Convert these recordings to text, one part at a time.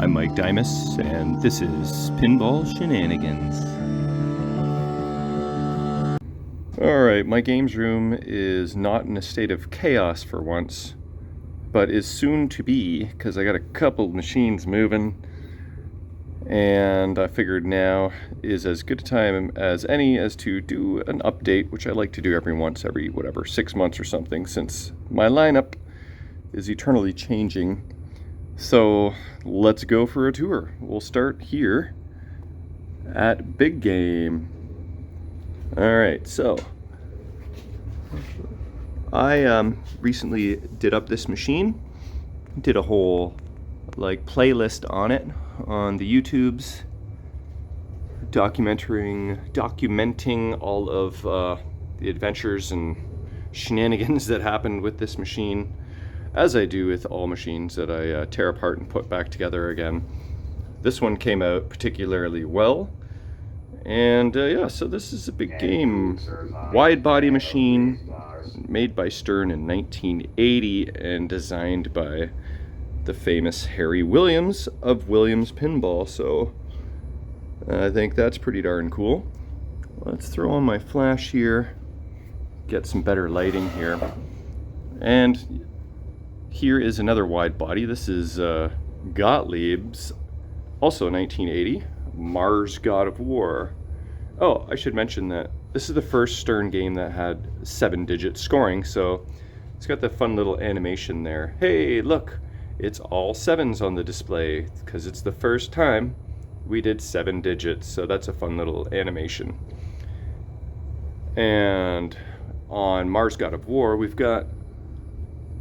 I'm Mike Dimas, and this is Pinball Shenanigans. Alright, my games room is not in a state of chaos for once, but is soon to be, because I got a couple machines moving, and I figured now is as good a time as any as to do an update, which I like to do every 6 months or something, since my lineup is eternally changing. So let's go for a tour. We'll start here at Big Game. Alright, so I recently did up this machine, did a whole playlist on it on the YouTubes, documenting all of the adventures and shenanigans that happened with this machine, as I do with all machines that I tear apart and put back together again. This one came out particularly well, and yeah, so this is a Big Game wide body machine made by Stern in 1980 and designed by the famous Harry Williams of Williams Pinball. So I think that's pretty darn cool. Let's throw on my flash here, get some better lighting here. And here is another wide body. This is Gottlieb's, also 1980, Mars God of War. Oh, I should mention that this is the first Stern game that had 7-digit scoring, so it's got the fun little animation there. Hey, look, it's all 7s on the display, because it's the first time we did 7 digits, so that's a fun little animation. And on Mars God of War, we've got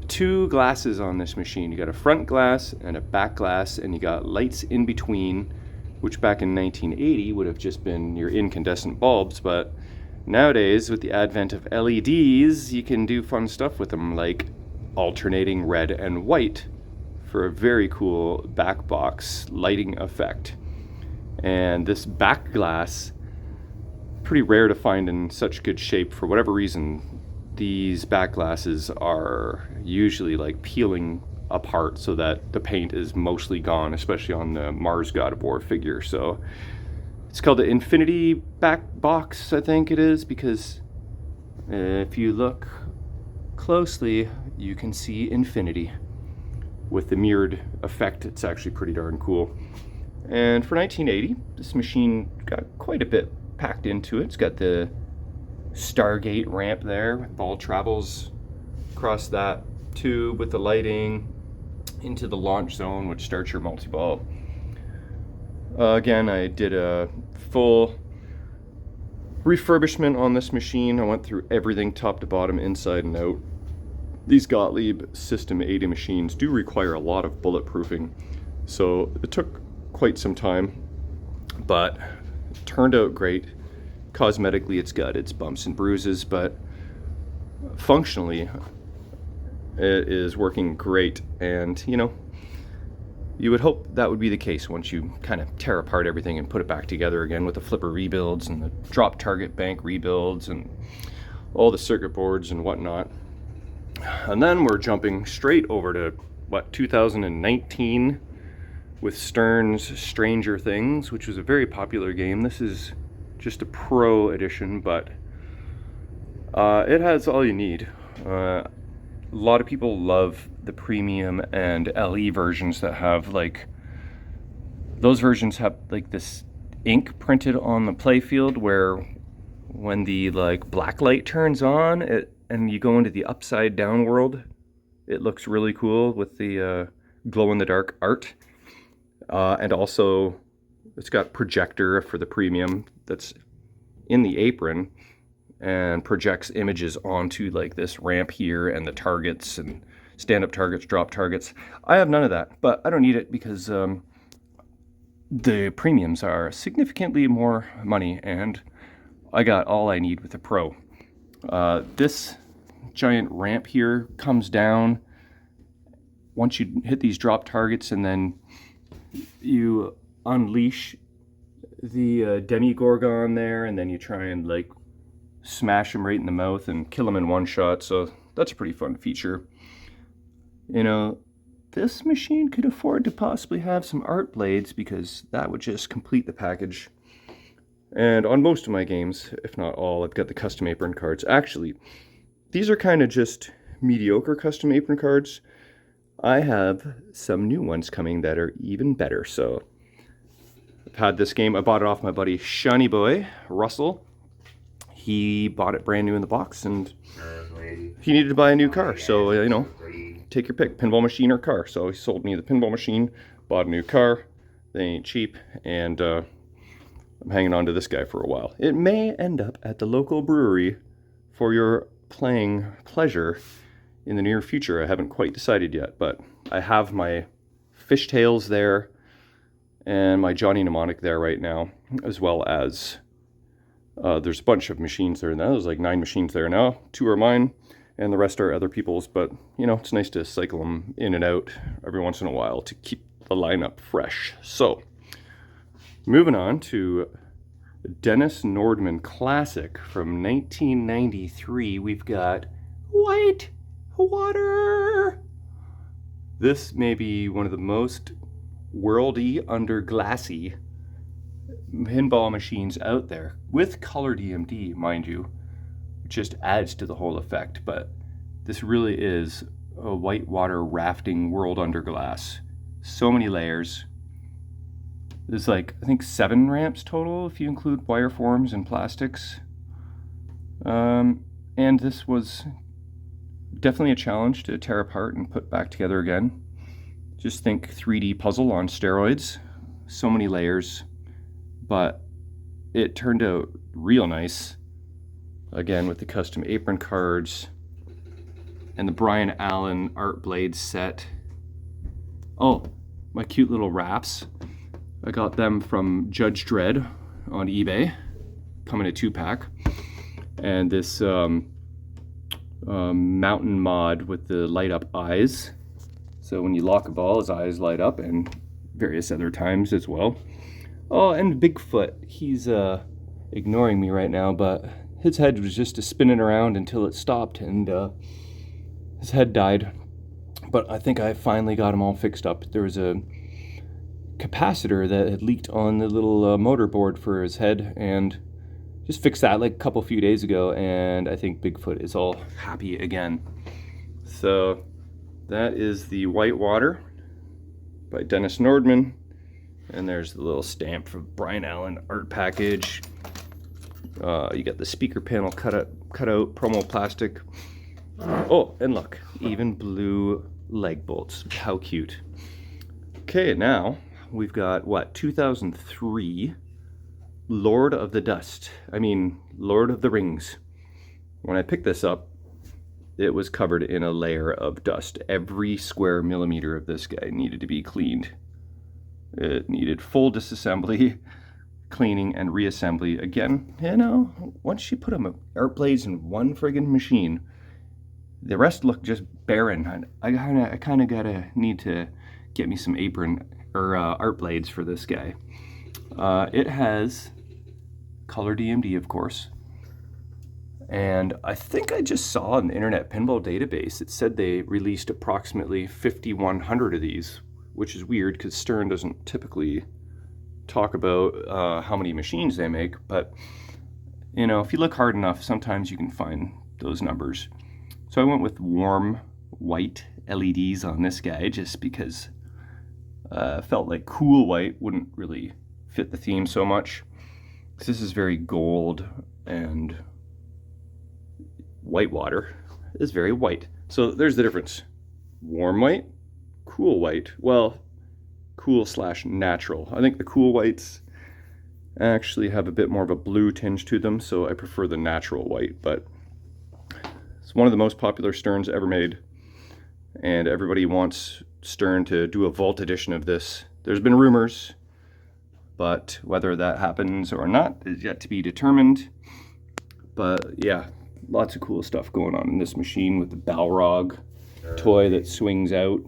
2 glasses on this machine. You got a front glass and a back glass, and you got lights in between, which back in 1980 would have just been your incandescent bulbs, but nowadays with the advent of LEDs, you can do fun stuff with them, like alternating red and white for a very cool back box lighting effect. And this back glass, pretty rare to find in such good shape. For whatever reason, these back glasses are usually peeling apart so that the paint is mostly gone, especially on the Mars God of War figure. So it's called the Infinity back box, I think it is, because if you look closely, you can see infinity with the mirrored effect. It's actually pretty darn cool. And for 1980, this machine got quite a bit packed into it. It's got the Stargate ramp there, ball travels across that tube with the lighting into the launch zone, which starts your multi-ball. Again, I did a full refurbishment on this machine. I went through everything top to bottom, inside and out. These Gottlieb System 80 machines do require a lot of bulletproofing, so it took quite some time, but it turned out great. Cosmetically, it's got its bumps and bruises, but functionally, it is working great. And you would hope that would be the case once you kind of tear apart everything and put it back together again with the flipper rebuilds and the drop target bank rebuilds and all the circuit boards and whatnot. And then we're jumping straight over to 2019 with Stern's Stranger Things, which was a very popular game. This is just a pro edition, but it has all you need. A lot of people love the premium and LE versions that have those versions have this ink printed on the playfield, where when the black light turns on and you go into the upside down world, it looks really cool with the glow in the dark art. And also it's got projector for the premium that's in the apron and projects images onto this ramp here and the targets and stand-up targets, drop targets. I have none of that, but I don't need it because the premiums are significantly more money, and I got all I need with the Pro. This giant ramp here comes down once you hit these drop targets, and then you unleash the Demigorgon there, and then you try and smash him right in the mouth and kill him in one shot. So that's a pretty fun feature. this machine could afford to possibly have some art blades because that would just complete the package. And on most of my games, if not all, I've got the custom apron cards. Actually, these are kind of just mediocre custom apron cards. I have some new ones coming that are even better. So I've had this game. I bought it off my buddy Shiny Boy, Russell. He bought it brand new in the box and he needed to buy a new car. So, you know, take your pick, pinball machine or car. So he sold me the pinball machine, bought a new car. They ain't cheap. And I'm hanging on to this guy for a while. It may end up at the local brewery for your playing pleasure in the near future. I haven't quite decided yet, but I have my fishtails there and my Johnny Mnemonic there right now, as well as there's a bunch of machines there now. There's like 9 machines there now. 2 are mine and the rest are other people's, but you know, it's nice to cycle them in and out every once in a while to keep the lineup fresh. So moving on to Dennis Nordman Classic from 1993, we've got White Water. This may be one of the most worldy under glassy pinball machines out there, with color DMD, mind you. It just adds to the whole effect, but this really is a whitewater rafting world under glass. So many layers. There's like, I think 7 ramps total if you include wire forms and plastics. And this was definitely a challenge to tear apart and put back together again. Just think 3D puzzle on steroids. So many layers, but it turned out real nice. Again, with the custom apron cards and the Brian Allen art blade set. Oh, my cute little wraps. I got them from Judge Dredd on eBay, come in a 2-pack. And this mountain mod with the light up eyes. So when you lock a ball, his eyes light up, and various other times as well. Oh, and Bigfoot, he's ignoring me right now, but his head was just spinning around until it stopped, and his head died. But I think I finally got him all fixed up. There was a capacitor that had leaked on the little motor board for his head, and just fixed that like a few days ago, and I think Bigfoot is all happy again. So that is the Whitewater by Dennis Nordman, and there's the little stamp for Brian Allen art package. You got the speaker panel cut out promo plastic. Oh, and look, even blue leg bolts. How cute. Okay, now we've got what, 2003 Lord of the Lord of the Rings. When I picked this up, it was covered in a layer of dust. Every square millimeter of this guy needed to be cleaned. It needed full disassembly, cleaning, and reassembly. Again, you know, once you put them art blades in one friggin' machine, the rest look just barren. I kind of gotta need to get me some apron or art blades for this guy. It has color DMD, of course. And I think I just saw in the Internet Pinball database, it said they released approximately 5,100 of these, which is weird because Stern doesn't typically talk about how many machines they make. But, you know, if you look hard enough, sometimes you can find those numbers. So I went with warm white LEDs on this guy just because I felt like cool white wouldn't really fit the theme so much. This is very gold, and Whitewater is very white. So there's the difference. Warm white, cool white. Well, cool / natural. I think the cool whites actually have a bit more of a blue tinge to them, so I prefer the natural white. But it's one of the most popular Sterns ever made, and everybody wants Stern to do a Vault edition of this. There's been rumors, but whether that happens or not is yet to be determined. But yeah, lots of cool stuff going on in this machine with the Balrog toy that swings out.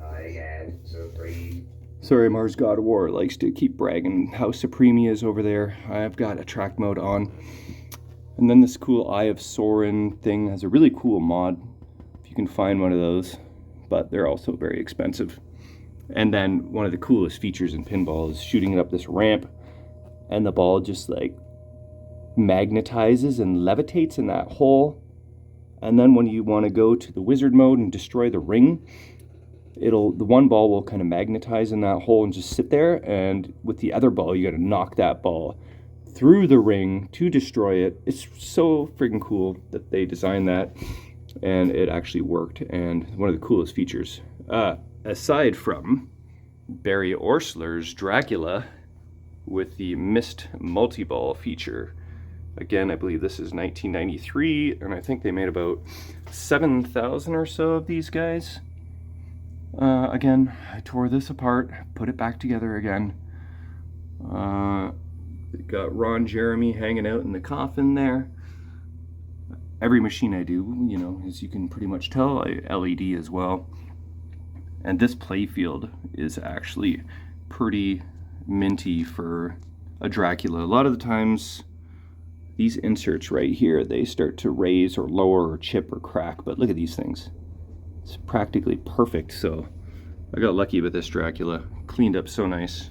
Sorry, Mars God of War likes to keep bragging how supreme he is over there. I've got attract mode on. And then this cool Eye of Sauron thing has a really cool mod, if you can find one of those, but they're also very expensive. And then one of the coolest features in pinball is shooting it up this ramp, and the ball just like magnetizes and levitates in that hole. And then when you want to go to the wizard mode and destroy the ring, the one ball will kind of magnetize in that hole and just sit there, and with the other ball you got to knock that ball through the ring to destroy it. It's so freaking cool that they designed that, and it actually worked, and one of the coolest features. Aside from Barry Orsler's Dracula with the missed multi-ball feature. Again, I believe this is 1993, and I think they made about 7,000 or so of these guys. Again, I tore this apart, put it back together again. Got Ron Jeremy hanging out in the coffin there. Every machine I do, you know, as you can pretty much tell, I LED as well. And this playfield is actually pretty minty for a Dracula. A lot of the times, these inserts right here, they start to raise or lower or chip or crack, but look at these things. It's practically perfect, so I got lucky with this Dracula. Cleaned up so nice.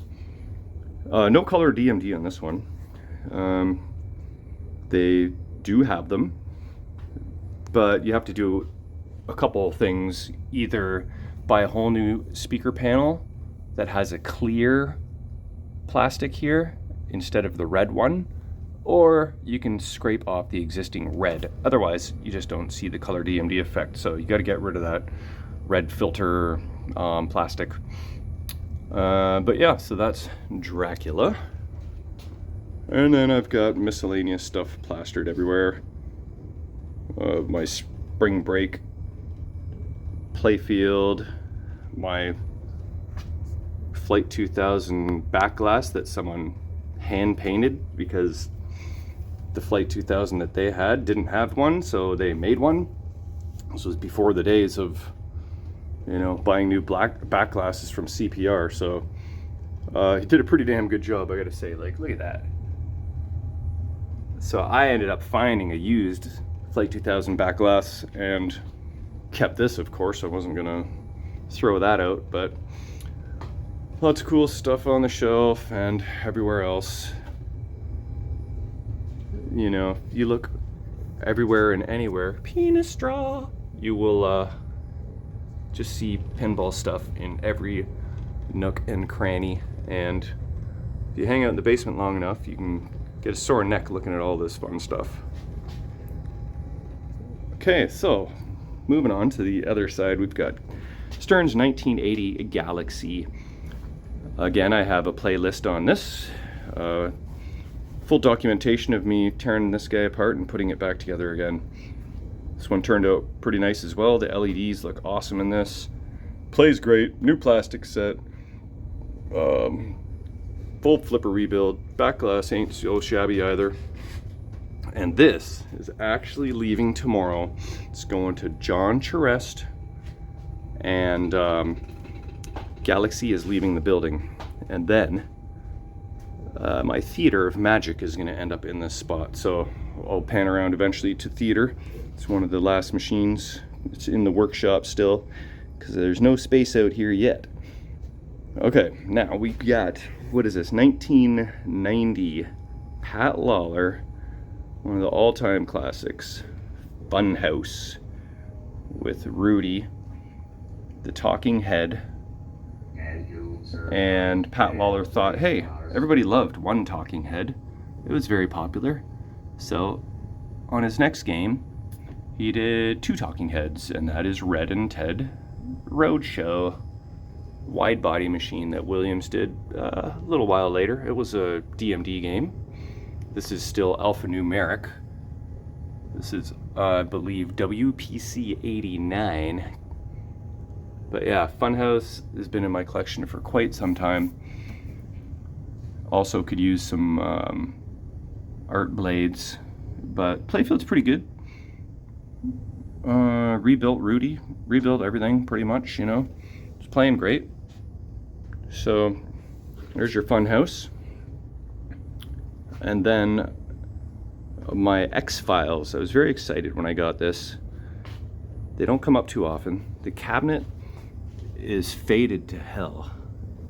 No color DMD on this one. They do have them, but you have to do a couple of things. Either buy a whole new speaker panel that has a clear plastic here instead of the red one, or you can scrape off the existing red. Otherwise, you just don't see the color DMD effect. So you got to get rid of that red filter plastic. But yeah, so that's Dracula. And then I've got miscellaneous stuff plastered everywhere. My spring break playfield, my Flight 2000 back glass that someone hand painted because the Flight 2000 that they had didn't have one, so they made one. This was before the days of, you know, buying new back glasses from CPR, so he did a pretty damn good job, I gotta say. Like, look at that. So I ended up finding a used Flight 2000 back glass and kept this, of course. I wasn't gonna throw that out, but lots of cool stuff on the shelf and everywhere else. You know, you look everywhere and anywhere, penis straw, you will just see pinball stuff in every nook and cranny. And if you hang out in the basement long enough, you can get a sore neck looking at all this fun stuff. Okay, so moving on to the other side, we've got Stern's 1980 Galaxy. Again, I have a playlist on this. Full documentation of me tearing this guy apart and putting it back together again. This one turned out pretty nice as well. The LEDs look awesome in this. Plays great. New plastic set. Full flipper rebuild. Back glass ain't so shabby either. And this is actually leaving tomorrow. It's going to John Charest, and Galaxy is leaving the building. And then my Theater of Magic is going to end up in this spot. So I'll pan around eventually to Theater. It's one of the last machines. It's in the workshop still because there's no space out here yet. Okay, now we got, what is this, 1990 Pat Lawler, one of the all-time classics, Funhouse, with Rudy, the talking head. And Pat Lawler thought, hey, everybody loved one talking head. It was very popular. So on his next game, he did two talking heads, and that is Red and Ted Roadshow wide body machine that Williams did a little while later. It was a DMD game. This is still alphanumeric. This is, I believe, WPC 89. But yeah, Funhouse has been in my collection for quite some time. Also could use some art blades, but playfield's pretty good. Rebuilt Rudy, rebuilt everything pretty much, you know. It's playing great. So there's your Funhouse. And then my X-Files. I was very excited when I got this. They don't come up too often. The cabinet is faded to hell.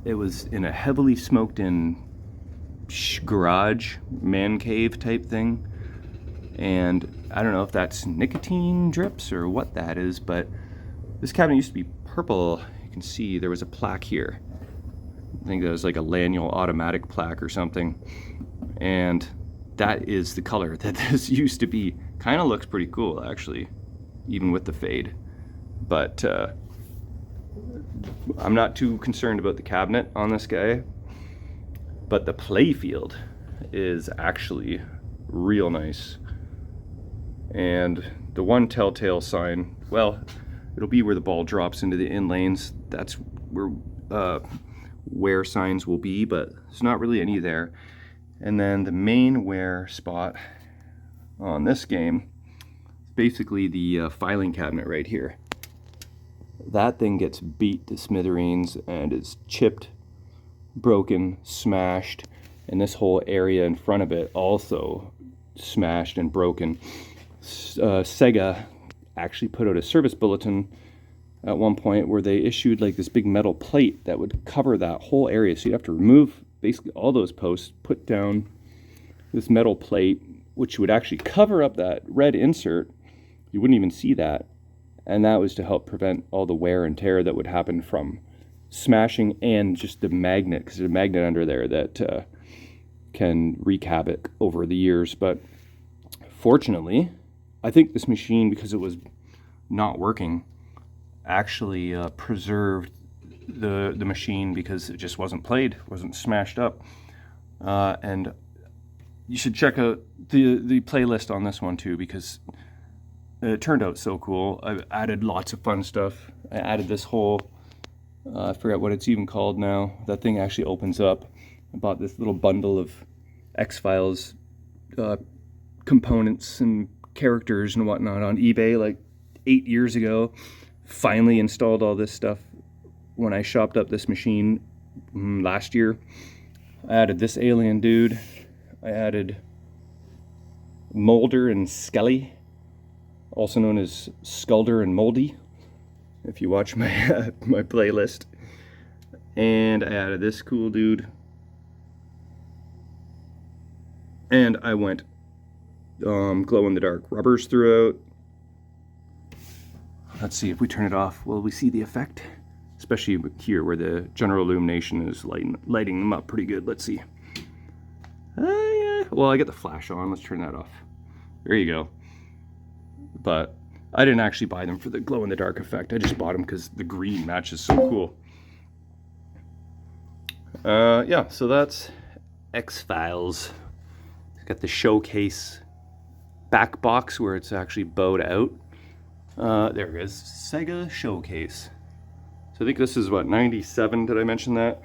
It was in a heavily smoked in garage, man cave type thing. And I don't know if that's nicotine drips or what that is, but this cabinet used to be purple. You can see there was a plaque here. I think that was like a Laniel automatic plaque or something. And that is the color that this used to be. Kind of looks pretty cool, actually, even with the fade. But I'm not too concerned about the cabinet on this guy. But the playfield is actually real nice. And the one telltale sign, well, it'll be where the ball drops into the in lanes. That's where wear signs will be, but there's not really any there. And then the main wear spot on this game, basically the filing cabinet right here. That thing gets beat to smithereens and is chipped, broken, smashed, and this whole area in front of it also smashed and broken. Sega actually put out a service bulletin at one point where they issued like this big metal plate that would cover that whole area. So you'd have to remove basically all those posts, put down this metal plate, which would actually cover up that red insert. You wouldn't even see that. And that was to help prevent all the wear and tear that would happen from smashing and just the magnet, because there's a magnet under there that can wreak havoc over the years. But fortunately, I think this machine, because it was not working, actually preserved the machine because it just wasn't played, wasn't smashed up. And you should check out the playlist on this one too, because it turned out so cool. I've added lots of fun stuff. I added this whole, I forget what it's even called now. That thing actually opens up. I bought this little bundle of X-Files components and characters and whatnot on eBay like 8 years ago. Finally installed all this stuff when I shopped up this machine last year. I added this alien dude. I added Molder and Skelly, also known as Skulder and Moldy, if you watch my my playlist. And I added this cool dude. And I went glow-in-the-dark rubbers throughout. Let's see if we turn it off. Will we see the effect? Especially here where the general illumination is lighting them up pretty good. Let's see. Yeah. Well, I get the flash on. Let's turn that off. There you go. But I didn't actually buy them for the glow-in-the-dark effect. I just bought them because the green matches so cool. Yeah, so that's X-Files. It's got the showcase back box where it's actually bowed out. There it is, Sega Showcase. So I think this is what, 97, did I mention that?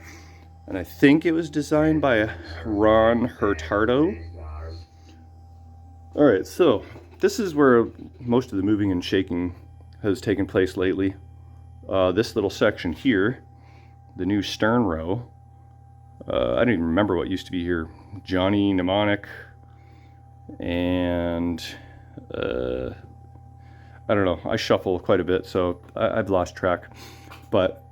And I think it was designed by Ron Hurtado. Alright, so this is where most of the moving and shaking has taken place lately. This little section here, the new stern row, I don't even remember what used to be here. Johnny Mnemonic and I don't know, I shuffle quite a bit, so I've lost track. But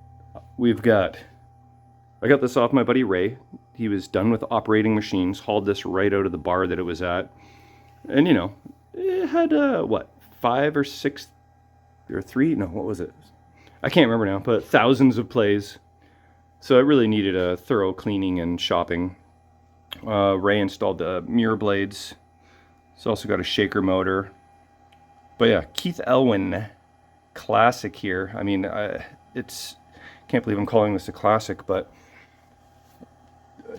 I got this off my buddy Ray. He was done with operating machines, hauled this right out of the bar that it was at. And you know, it had, what, 5 or 6 or 3? No, what was it? I can't remember now, but thousands of plays. So it really needed a thorough cleaning and shopping. Ray installed the mirror blades. It's also got a shaker motor. But yeah, Keith Elwin classic here. I mean, can't believe I'm calling this a classic, but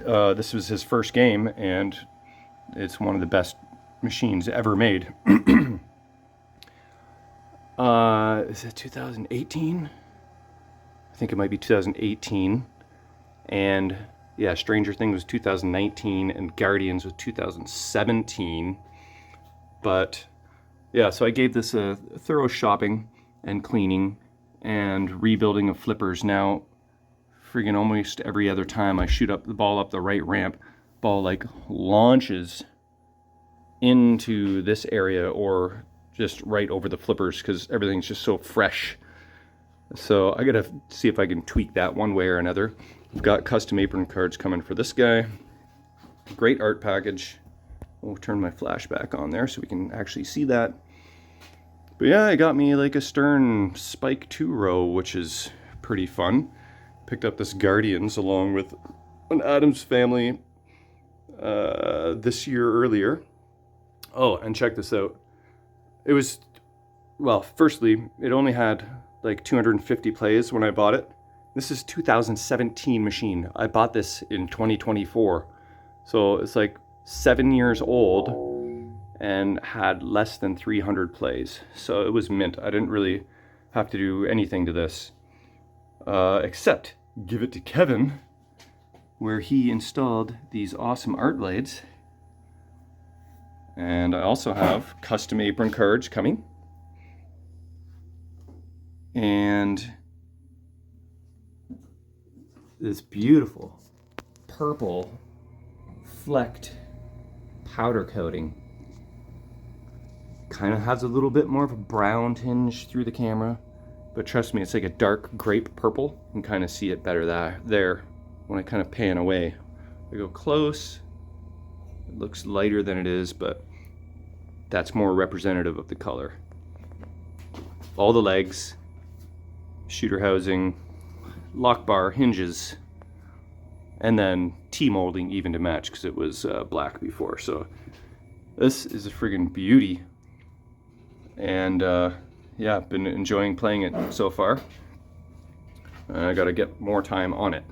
this was his first game, and it's one of the best machines ever made. Is it 2018? I think it might be 2018. And yeah, Stranger Things was 2019, and Guardians was 2017. But yeah, so I gave this a thorough shopping and cleaning and rebuilding of flippers. Now, friggin' almost every other time I shoot up the ball up the right ramp, ball like launches into this area or just right over the flippers because everything's just so fresh. So I gotta see if I can tweak that one way or another. I've got custom apron cards coming for this guy. Great art package. We'll turn my flash back on there so we can actually see that. But yeah, I got me like a Stern Spike 2 row, which is pretty fun. Picked up this Guardians along with an Addams Family this year earlier. Oh, and check this out. It was, well, firstly, it only had like 250 plays when I bought it. This is 2017 machine. I bought this in 2024. So it's like 7 years old and had less than 300 plays. So it was mint. I didn't really have to do anything to this. Except give it to Kevin, where he installed these awesome art blades. And I also have custom apron cards coming. And this beautiful purple flecked powder coating. Kind of has a little bit more of a brown tinge through the camera, but trust me, it's like a dark grape purple. You can kind of see it better there when I kind of pan away. I go close, it looks lighter than it is, but that's more representative of the color. All the legs, shooter housing, lock bar, hinges, and then T-molding even to match because it was black before. So this is a friggin' beauty. And yeah, I've been enjoying playing it so far. I gotta get more time on it.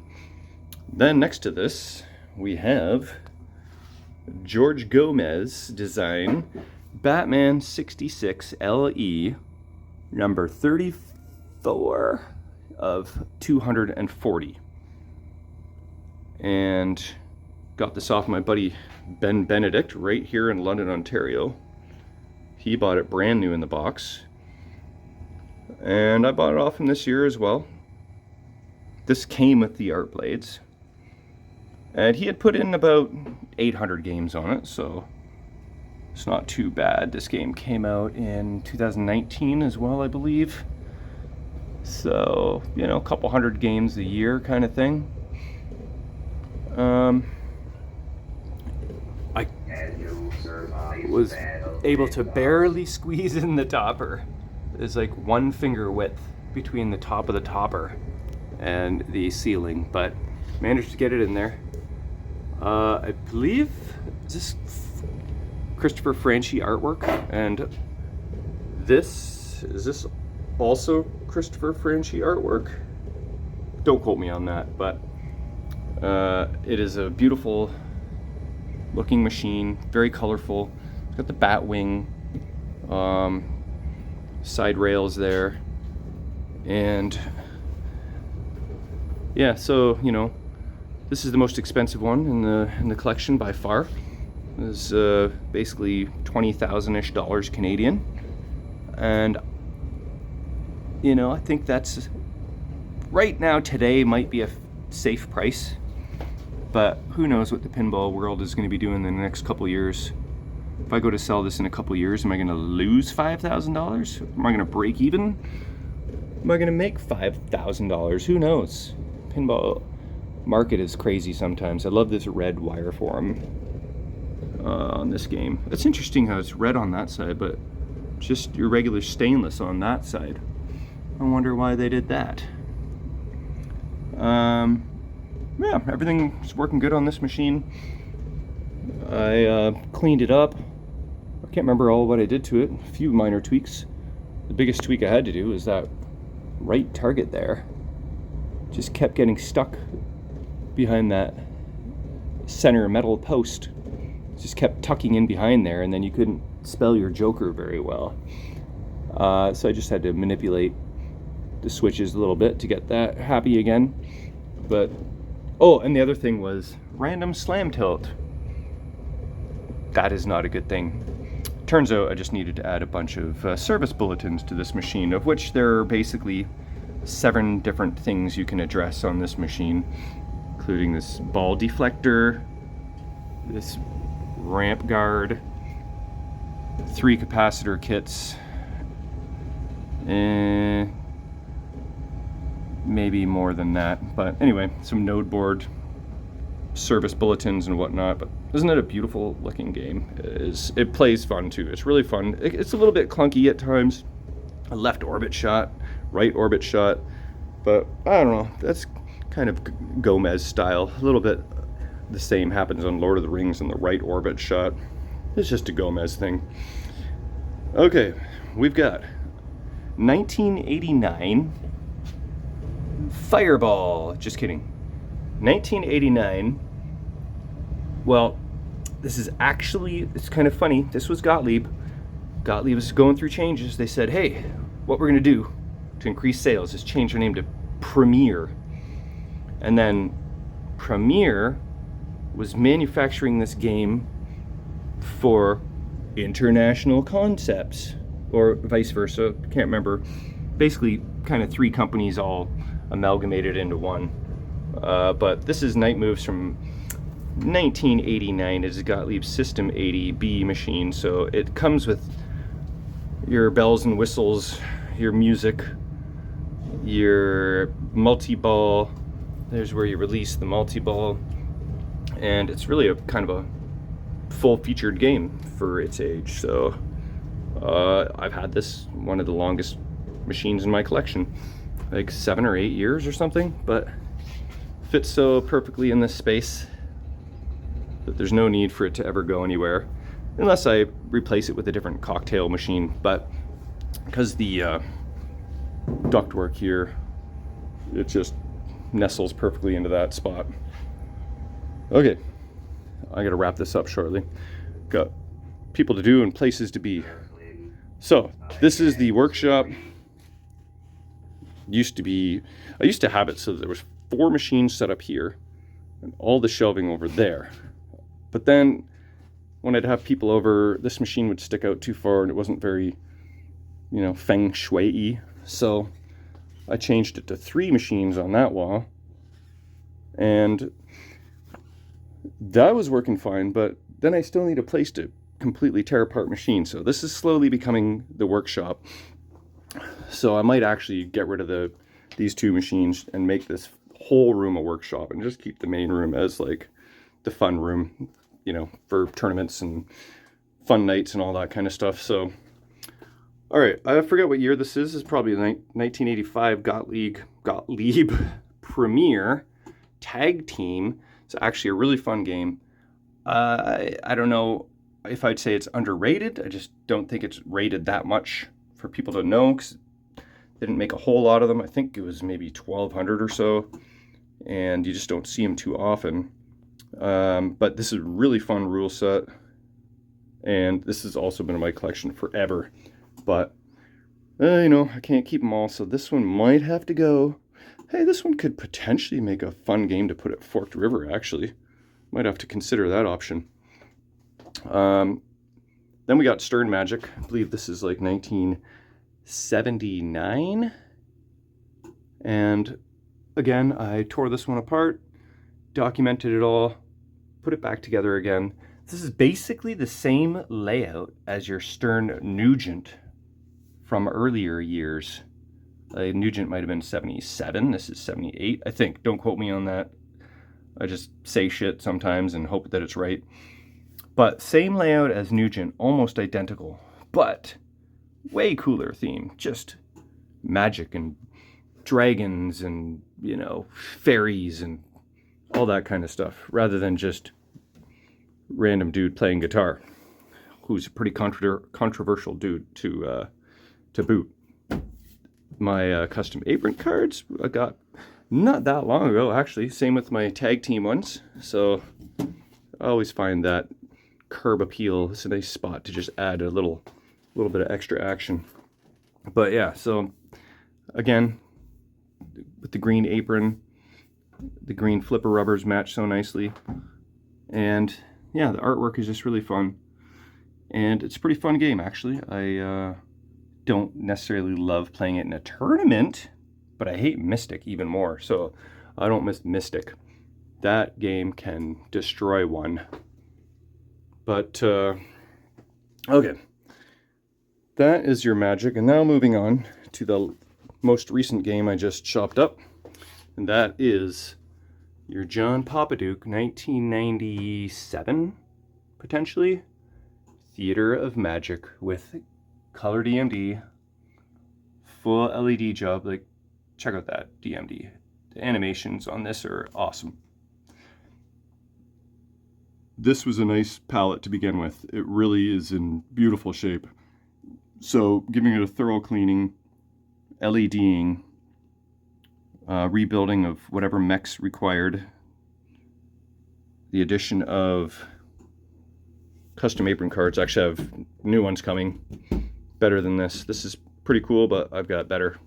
Then next to this, we have George Gomez design Batman 66 LE number 34 of 240. And got this off my buddy Ben Benedict right here in London, Ontario. He bought it brand new in the box. And I bought it off him this year as well. This came with the art blades. And he had put in about 800 games on it, so it's not too bad. This game came out in 2019 as well, I believe. So, you know, a couple hundred games a year kind of thing. I was able to barely squeeze in the topper. There's like 1 finger width between the top of the topper and the ceiling, but managed to get it in there. I believe this Christopher Franchi artwork, and is this also Christopher Franchi artwork? Don't quote me on that, but it is a beautiful looking machine, very colorful. It's got the bat wing, side rails there, and yeah, so you know, this is the most expensive one in the collection by far. It's basically $20,000-ish Canadian, and you know, I think that's right now today might be a safe price, but who knows what the pinball world is going to be doing in the next couple years. If I go to sell this in a couple years, am I going to lose $5,000? Am I going to break even? Am I going to make $5,000? Who knows? Pinball market is crazy sometimes. I love this red wire form on this game. It's interesting how it's red on that side, but just your regular stainless on that side. I wonder why they did that. Yeah, everything's working good on this machine. I cleaned it up. I can't remember all what I did to it. A few minor tweaks. The biggest tweak I had to do is that right target there. Just kept getting stuck behind that center metal post. Just kept tucking in behind there, and then you couldn't spell your joker very well. So I just had to manipulate the switches a little bit to get that happy again. But oh, and the other thing was random slam tilt. That is not a good thing. Turns out I just needed to add a bunch of service bulletins to this machine, of which there are basically 7 different things you can address on this machine, including this ball deflector, this ramp guard, 3 capacitor kits, and maybe more than that. But anyway, some node board service bulletins and whatnot. But isn't it a beautiful looking game? It plays fun too. It's really fun. It's a little bit clunky at times. A left orbit shot, right orbit shot, but I don't know. That's kind of Gomez style. A little bit the same happens on Lord of the Rings and the right orbit shot. It's just a Gomez thing. Okay, we've got 1989 Fireball. Just kidding. 1989. Well, this is actually, it's kind of funny. This was Gottlieb. Gottlieb was going through changes. They said, hey, what we're going to do to increase sales is change our name to Premier. And then Premier was manufacturing this game for International Concepts, or vice versa, can't remember. Basically, kind of three companies all amalgamated into one. But this is Night Moves from 1989. It is Gottlieb's System 80B machine, so it comes with your bells and whistles, your music, your multi-ball. There's where you release the multi-ball, and it's really a kind of a full-featured game for its age. So I've had this, one of the longest machines in my collection, like 7 or 8 years or something, but fits so perfectly in this space that there's no need for it to ever go anywhere unless I replace it with a different cocktail machine. But because the ductwork here, it just nestles perfectly into that spot. Okay, I gotta wrap this up shortly. Got people to do and places to be. So this is the workshop. I used to have it so that there was 4 machines set up here and all the shelving over there. But then when I'd have people over, this machine would stick out too far and it wasn't very, feng shui-y. So I changed it to 3 machines on that wall. And that was working fine, but then I still need a place to completely tear apart machines. So this is slowly becoming the workshop. So I might actually get rid of these 2 machines and make this whole room a workshop and just keep the main room as like the fun room, for tournaments and fun nights and all that kind of stuff. So, all right, I forget what year this is. This is probably 1985 Gottlieb Premier Tag Team. It's actually a really fun game. I don't know if I'd say it's underrated. I just don't think it's rated that much for people to know, because they didn't make a whole lot of them. I think it was maybe 1,200 or so, and you just don't see them too often. But this is a really fun rule set, and this has also been in my collection forever. But, I can't keep them all, so this one might have to go. Hey, this one could potentially make a fun game to put at Forked River, actually. Might have to consider that option. Then we got Stern Magic. I believe this is like 1979. And again, I tore this one apart, documented it all, put it back together again. This is basically the same layout as your Stern Nugent from earlier years. Nugent might have been 77. This is 78, I think. Don't quote me on that. I just say shit sometimes and hope that it's right. But same layout as Nugent, almost identical, but way cooler theme. Just magic and dragons and, fairies and all that kind of stuff, rather than just random dude playing guitar, who's a pretty controversial dude to boot. My custom apron cards I got not that long ago, actually. Same with my tag team ones. So I always find that curb appeal is a nice spot to just add a little bit of extra action. But yeah, so again, with the green apron, the green flipper rubbers match so nicely. And yeah, the artwork is just really fun. And it's a pretty fun game, actually. I don't necessarily love playing it in a tournament, but I hate Mystic even more. So I don't miss Mystic. That game can destroy one. But, okay. That is your Magic. And now moving on to the most recent game I just chopped up. And that is your John Papaduke 1997, potentially, Theater of Magic with color DMD, full LED job. Like, check out that DMD. The animations on this are awesome. This was a nice palette to begin with. It really is in beautiful shape. So giving it a thorough cleaning, LEDing, rebuilding of whatever mechs required, the addition of custom apron cards. Actually, I have new ones coming, better than this. This is pretty cool, but I've got better.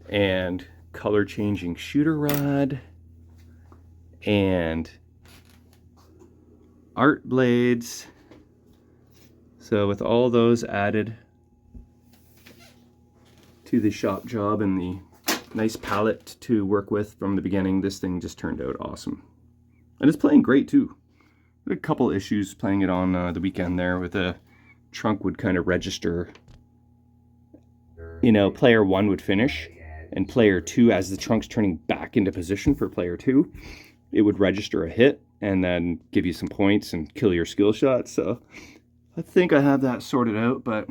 And color changing shooter rod, and art blades. So with all those added to the shop job and the nice palette to work with from the beginning, this thing just turned out awesome. And it's playing great too. We had a couple issues playing it on the weekend there, with the trunk would kind of register, you know, player 1 would finish, and player 2, as the trunk's turning back into position for player 2, it would register a hit and then give you some points and kill your skill shot. So I think I have that sorted out, but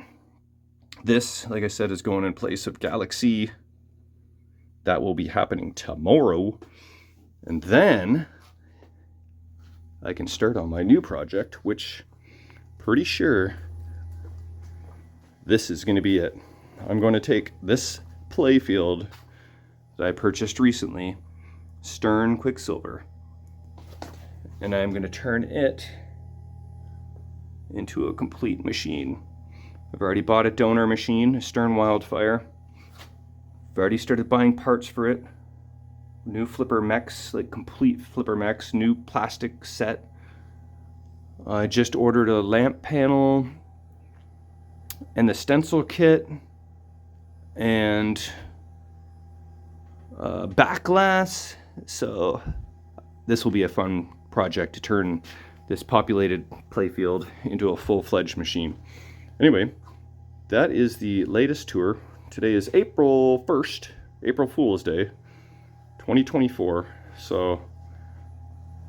this, like I said, is going in place of Galaxy. That will be happening tomorrow. And then I can start on my new project, which pretty sure this is going to be it. I'm going to take this playfield that I purchased recently, Stern Quicksilver, and I'm going to turn it into a complete machine. I've already bought a donor machine, a Stern Wildfire. I've already started buying parts for it. New flipper mechs, like complete flipper mechs, new plastic set. I just ordered a lamp panel and the stencil kit and back glass. So this will be a fun project to turn this populated playfield into a full-fledged machine. Anyway, that is the latest tour. Today is April 1st, April Fool's Day, 2024. So,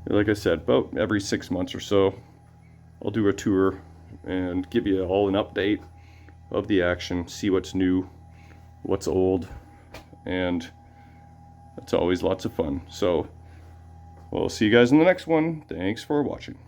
like I said, about every 6 months or so, I'll do a tour and give you all an update of the action, see what's new, what's old, and it's always lots of fun. So, we'll see you guys in the next one. Thanks for watching.